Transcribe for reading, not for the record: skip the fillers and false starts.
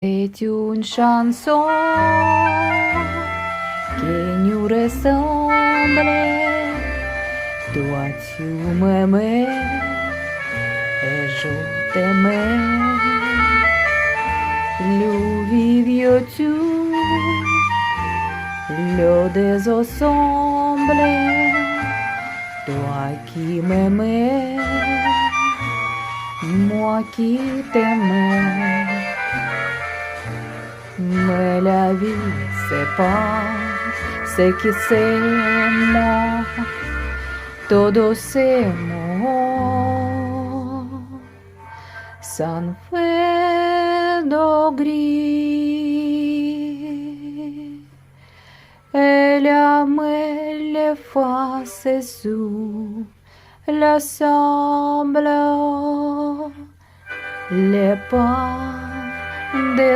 C'est une chanson qui nous ressemble. Toi tu m'aimais et je t'aimais. Nous vivions tous le des ensemble. Toi qui m'aimais, moi qui t'aimais. Mais la vie, c'est pas ce qui c'est moi, todo c'est moi. Ça ne fait de gris. Et la mêle face sous l'ensemble, les pas des